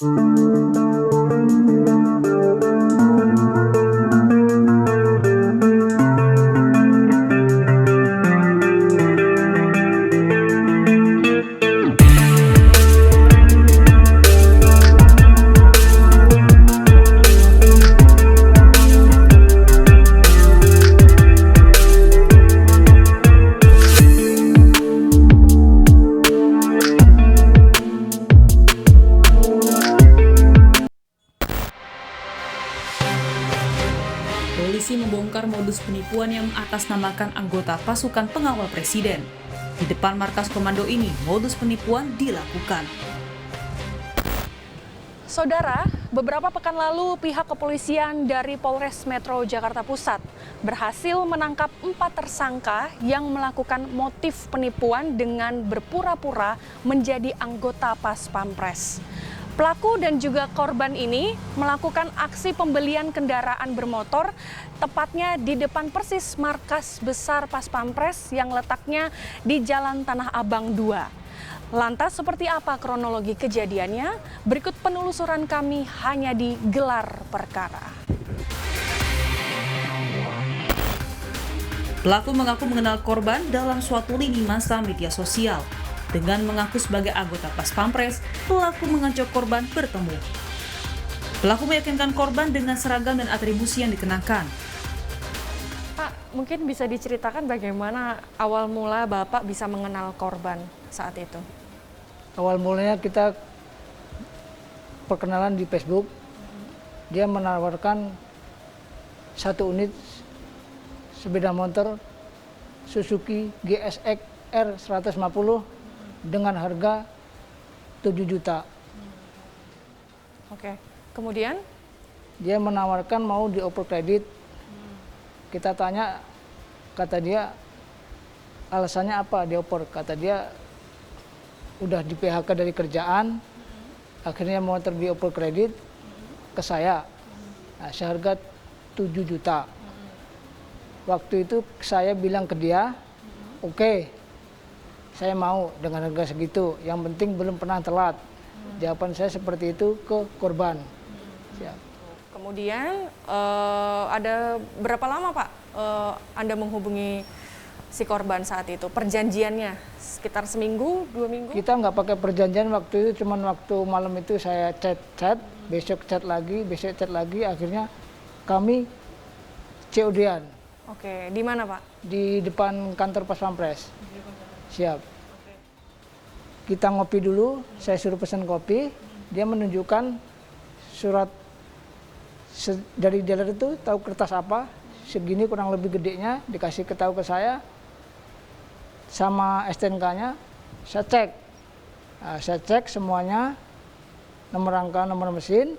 Polisi membongkar modus penipuan yang mengatasnamakan anggota pasukan pengawal presiden. Di depan markas komando ini, modus penipuan dilakukan. Saudara, beberapa pekan lalu pihak kepolisian dari Polres Metro Jakarta Pusat berhasil menangkap 4 tersangka yang melakukan motif penipuan dengan berpura-pura menjadi anggota Pas Pampres. Pelaku dan juga korban ini melakukan aksi pembelian kendaraan bermotor tepatnya di depan persis markas besar Pas Pampres yang letaknya di Jalan Tanah Abang 2. Lantas seperti apa kronologi kejadiannya? Berikut penelusuran kami hanya di Gelar Perkara. Pelaku mengaku mengenal korban dalam suatu lini masa media sosial. Dengan mengaku sebagai anggota Pas Pampres, pelaku mengajak korban bertemu. Pelaku meyakinkan korban dengan seragam dan atribusi yang dikenakan. Pak, mungkin bisa diceritakan bagaimana awal mula Bapak bisa mengenal korban saat itu? Awal mulanya kita perkenalan di Facebook. Dia menawarkan 1 unit sepeda motor Suzuki GSX R150 dengan harga 7 juta. Oke, kemudian? Dia menawarkan mau dioper kredit. Kita tanya, kata dia alasannya apa dioper? Kata dia udah di PHK dari kerjaan, akhirnya motor dioper kredit ke saya. Nah, seharga 7 juta. Waktu itu saya bilang ke dia, oke, saya mau dengan harga segitu, yang penting belum pernah telat. Jawaban saya seperti itu ke korban. Siap. Kemudian ada berapa lama Pak Anda menghubungi si korban saat itu? Perjanjiannya sekitar seminggu, 2 minggu? Kita nggak pakai perjanjian waktu itu, cuman waktu malam itu saya chat, besok chat lagi, akhirnya kami COD-an. Oke, di mana Pak? Di depan kantor Pas Pampres. Siap. Kita ngopi dulu, saya suruh pesan kopi, dia menunjukkan surat dari dealer itu, tahu kertas apa, segini kurang lebih gedenya, dikasih tahu ke saya, sama STNK-nya, saya cek. Nah, saya cek semuanya, nomor rangka, nomor mesin,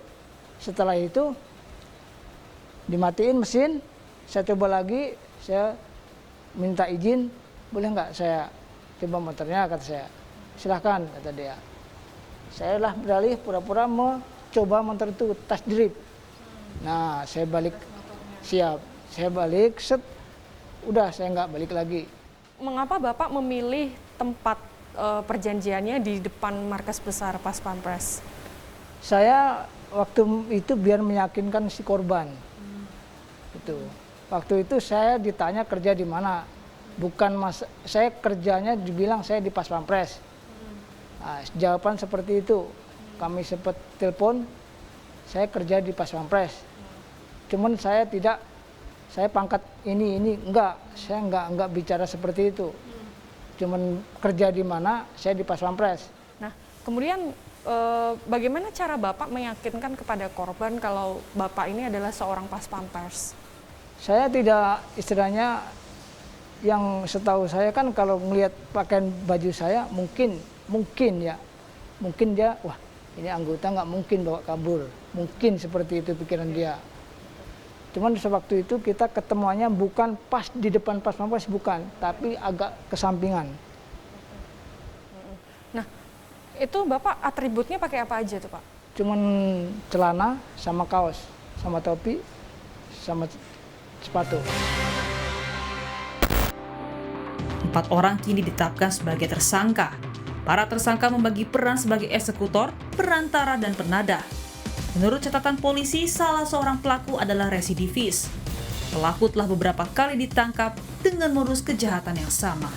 setelah itu dimatiin mesin, saya coba lagi, saya minta izin, boleh nggak saya coba motornya, kata saya. Silahkan, kata dia. Saya lah beralih pura-pura mau coba motor itu, test drive. Nah, saya balik, siap. Saya balik, set, udah saya nggak balik lagi. Mengapa Bapak memilih tempat perjanjiannya di depan markas besar Pas Pampres? Saya waktu itu biar meyakinkan si korban. Itu. Waktu itu saya ditanya kerja di mana. Bukan saya kerjanya dibilang saya di Pas Pampres. Nah, jawaban seperti itu. Kami sempat telepon, saya kerja di Pas Pampres. Cuman saya pangkat ini enggak, saya enggak bicara seperti itu. Cuman kerja di mana, saya di Pas Pampres. Nah, kemudian bagaimana cara Bapak meyakinkan kepada korban kalau Bapak ini adalah seorang Pas Pampres? Saya tidak, istilahnya, yang setahu saya kan kalau melihat pakaian baju saya mungkin dia, wah ini anggota nggak mungkin bawa kabur, mungkin seperti itu pikiran dia. Cuman sewaktu itu kita ketemuannya bukan pas di depan Pas Pampres, bukan, tapi agak kesampingan. Nah, itu Bapak atributnya pakai apa aja tuh Pak? Cuman celana sama kaos, sama topi, sama sepatu. 4 orang kini ditetapkan sebagai tersangka. Para tersangka membagi peran sebagai eksekutor, perantara, dan penadah. Menurut catatan polisi, salah seorang pelaku adalah residivis. Pelaku telah beberapa kali ditangkap dengan modus kejahatan yang sama.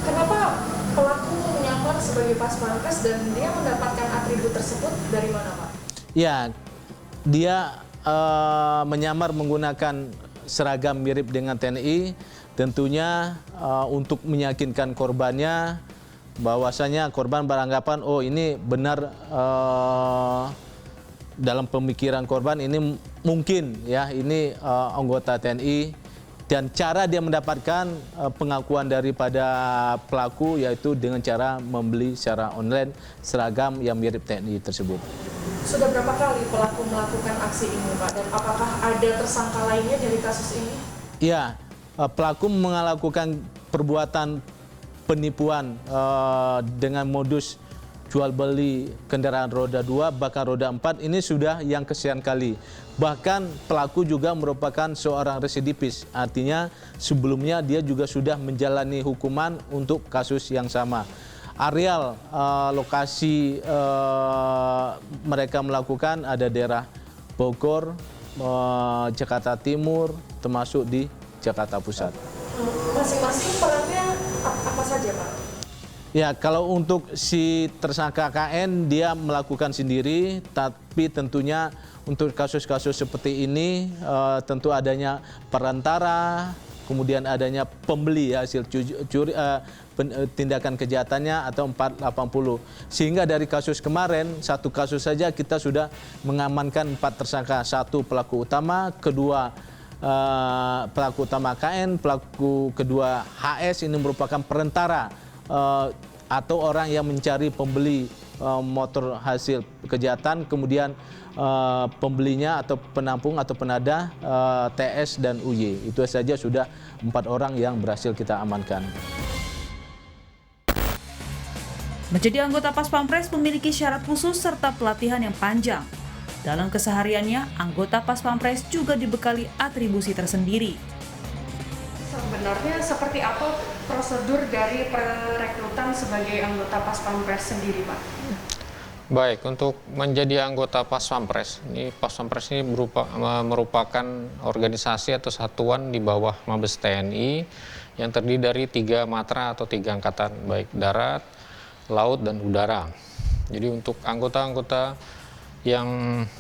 Kenapa pelaku menyamar sebagai pas pampres dan dia mendapatkan atribut tersebut dari mana, Pak? Ya, dia menyamar menggunakan seragam mirip dengan TNI, tentunya untuk meyakinkan korbannya bahwasanya korban beranggapan, oh ini benar, dalam pemikiran korban ini mungkin ya ini anggota TNI. Dan cara dia mendapatkan pengakuan daripada pelaku yaitu dengan cara membeli secara online seragam yang mirip TNI tersebut. Sudah berapa kali pelaku melakukan aksi ini, Pak? Dan apakah ada tersangka lainnya dari kasus ini? Ya, pelaku melakukan perbuatan penipuan dengan modus jual beli kendaraan roda 2 bahkan roda 4 ini sudah yang kesekian kali. Bahkan pelaku juga merupakan seorang residivis, artinya sebelumnya dia juga sudah menjalani hukuman untuk kasus yang sama. Areal lokasi mereka melakukan ada daerah Bogor, Jakarta Timur, termasuk di Jakarta Pusat. Masing-masing perannya apa saja, Pak? Ya, kalau untuk si tersangka KN dia melakukan sendiri, tapi tentunya untuk kasus-kasus seperti ini tentu adanya perantara, kemudian adanya pembeli hasil tindakan kejahatannya atau 480. Sehingga dari kasus kemarin, satu kasus saja kita sudah mengamankan 4 tersangka, 1 pelaku utama, kedua pelaku utama KN, pelaku kedua HS ini merupakan perantara atau orang yang mencari pembeli motor hasil kejahatan, kemudian pembelinya atau penampung atau penadah TS dan UY. Itu saja sudah 4 orang yang berhasil kita amankan. Menjadi anggota Pas Pampres memiliki syarat khusus serta pelatihan yang panjang. Dalam kesehariannya, anggota Pas Pampres juga dibekali atribusi tersendiri. Sebenarnya seperti apa prosedur dari perekrutan sebagai anggota Pas Pampres sendiri, Pak? Baik, untuk menjadi anggota Pas Pampres, ini merupakan organisasi atau satuan di bawah Mabes TNI yang terdiri dari 3 matra atau 3 angkatan, baik darat, laut, dan udara. Jadi untuk anggota-anggota yang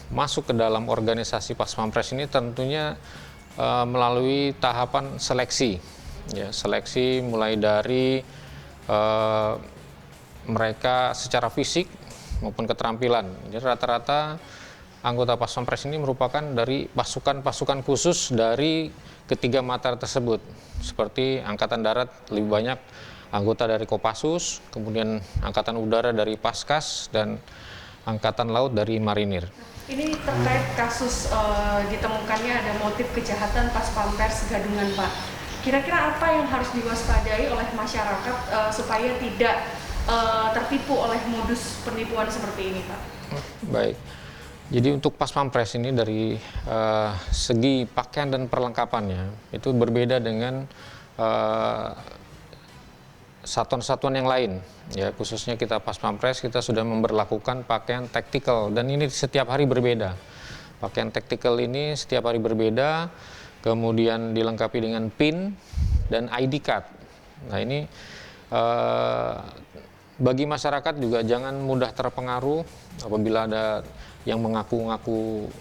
masuk ke dalam organisasi Pas Pampres ini tentunya melalui tahapan seleksi, ya, seleksi mulai dari mereka secara fisik maupun keterampilan. Jadi rata-rata anggota Pas Pampres ini merupakan dari pasukan-pasukan khusus dari ketiga matra tersebut. Seperti Angkatan Darat lebih banyak anggota dari Kopassus, kemudian Angkatan Udara dari Paskas, dan Angkatan Laut dari Marinir. Ini terkait kasus ditemukannya ada motif kejahatan Pas Pampres Gadungan, Pak. Kira-kira apa yang harus diwaspadai oleh masyarakat supaya tidak tertipu oleh modus penipuan seperti ini, Pak? Baik, jadi untuk Pas Pampres ini dari segi pakaian dan perlengkapannya itu berbeda dengan satuan-satuan yang lain, ya, khususnya kita Pas Pampres kita sudah memberlakukan pakaian taktikal dan ini setiap hari berbeda. Pakaian taktikal ini setiap hari berbeda, kemudian dilengkapi dengan PIN dan ID card. Nah ini bagi masyarakat juga jangan mudah terpengaruh apabila ada yang mengaku-ngaku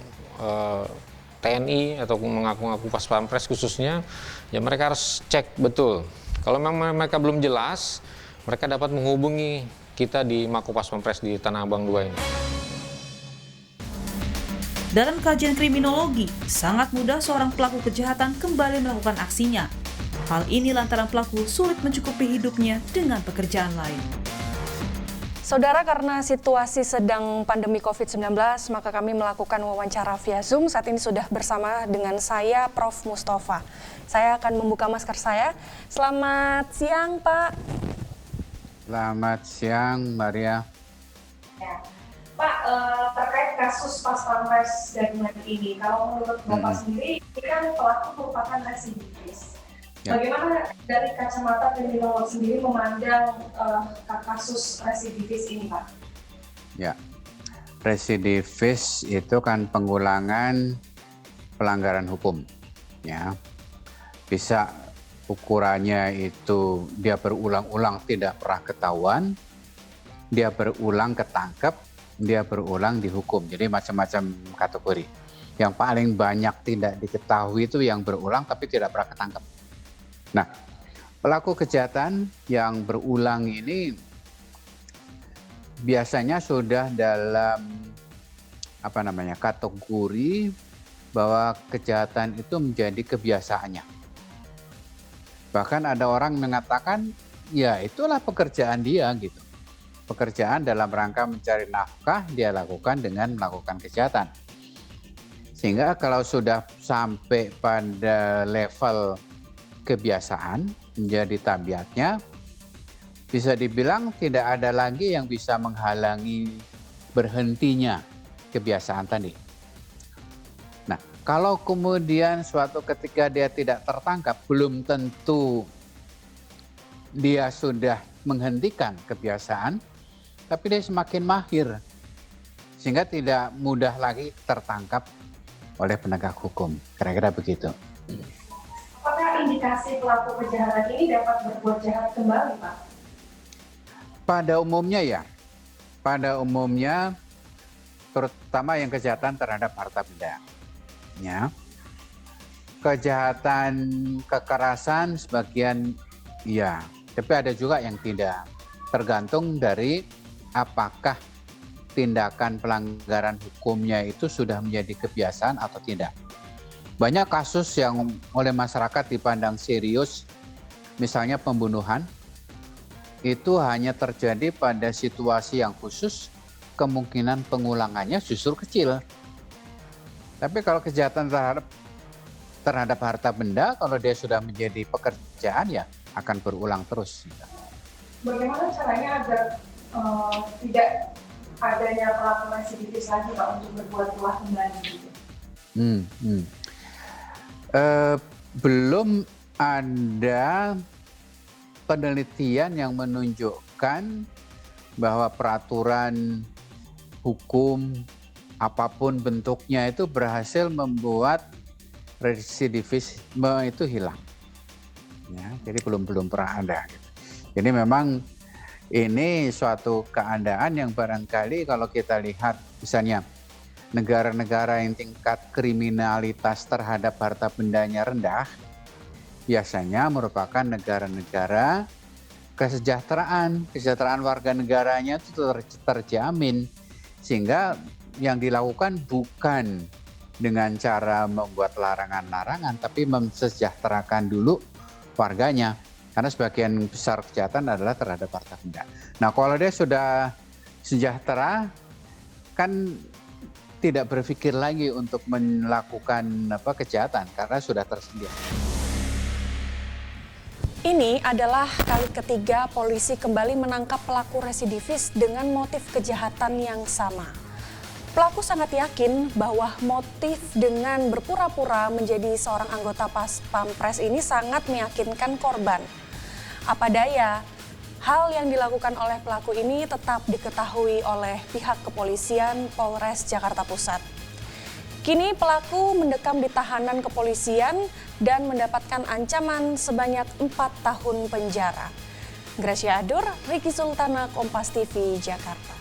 TNI atau mengaku-ngaku Pas Pampres khususnya, ya mereka harus cek betul. Kalau memang mereka belum jelas, mereka dapat menghubungi kita di Mako Pas Pampres di Tanah Abang 2 ini. Dalam kajian kriminologi, sangat mudah seorang pelaku kejahatan kembali melakukan aksinya. Hal ini lantaran pelaku sulit mencukupi hidupnya dengan pekerjaan lain. Saudara, karena situasi sedang pandemi COVID-19, maka kami melakukan wawancara via Zoom. Saat ini sudah bersama dengan saya, Prof. Mustafa. Saya akan membuka masker saya. Selamat siang, Pak. Selamat siang, Maria. Ya. Pak, terkait kasus Pas Pampres Gadungan ini, kalau menurut Bapak sendiri, ini kan pelaku merupakan residivis. Ya. Bagaimana dari kacamata kriminolog sendiri memandang kasus residivis ini, Pak? Ya, residivis itu kan pengulangan pelanggaran hukum. Ya, bisa ukurannya itu dia berulang-ulang tidak pernah ketahuan, dia berulang ketangkep, dia berulang dihukum. Jadi macam-macam kategori. Yang paling banyak tidak diketahui itu yang berulang tapi tidak pernah ketangkep. Nah, pelaku kejahatan yang berulang ini biasanya sudah dalam kategori bahwa kejahatan itu menjadi kebiasaannya. Bahkan ada orang mengatakan, ya itulah pekerjaan dia gitu. Pekerjaan dalam rangka mencari nafkah dia lakukan dengan melakukan kejahatan. Sehingga kalau sudah sampai pada level kebiasaan menjadi tabiatnya, bisa dibilang tidak ada lagi yang bisa menghalangi berhentinya kebiasaan tadi. Nah, kalau kemudian suatu ketika dia tidak tertangkap, belum tentu dia sudah menghentikan kebiasaan, tapi dia semakin mahir, sehingga tidak mudah lagi tertangkap oleh penegak hukum. Kira-kira begitu. Apakah indikasi pelaku kejahatan ini dapat berbuat jahat kembali, Pak? Pada umumnya ya. Pada umumnya, terutama yang kejahatan terhadap harta benda. Ya. Kejahatan kekerasan sebagian ya, tapi ada juga yang tidak. Tergantung dari apakah tindakan pelanggaran hukumnya itu sudah menjadi kebiasaan atau tidak. Banyak kasus yang oleh masyarakat dipandang serius, misalnya pembunuhan, itu hanya terjadi pada situasi yang khusus, kemungkinan pengulangannya justru kecil. Tapi kalau kejahatan terhadap harta benda, kalau dia sudah menjadi pekerjaan ya akan berulang terus. Bagaimana caranya agar tidak adanya pelaku residivis lagi, Pak, untuk berbuat ulah kembali? Belum ada penelitian yang menunjukkan bahwa peraturan hukum apapun bentuknya itu berhasil membuat residivisme itu hilang. Ya, jadi belum pernah ada. Jadi memang ini suatu keadaan yang barangkali kalau kita lihat misalnya negara-negara yang tingkat kriminalitas terhadap harta bendanya rendah, biasanya merupakan negara-negara kesejahteraan warga negaranya itu terjamin, sehingga yang dilakukan bukan dengan cara membuat larangan-larangan, tapi mensejahterakan dulu warganya, karena sebagian besar kejahatan adalah terhadap harta benda. Nah, kalau dia sudah sejahtera, kan tidak berpikir lagi untuk melakukan kejahatan karena sudah tersedia. Ini adalah kali ketiga polisi kembali menangkap pelaku residivis dengan motif kejahatan yang sama. Pelaku sangat yakin bahwa motif dengan berpura-pura menjadi seorang anggota Pas Pampres ini sangat meyakinkan korban. Apa daya, hal yang dilakukan oleh pelaku ini tetap diketahui oleh pihak kepolisian Polres Jakarta Pusat. Kini pelaku mendekam di tahanan kepolisian dan mendapatkan ancaman sebanyak 4 tahun penjara. Gracia Adur, Ricky Sultana, Kompas TV, Jakarta.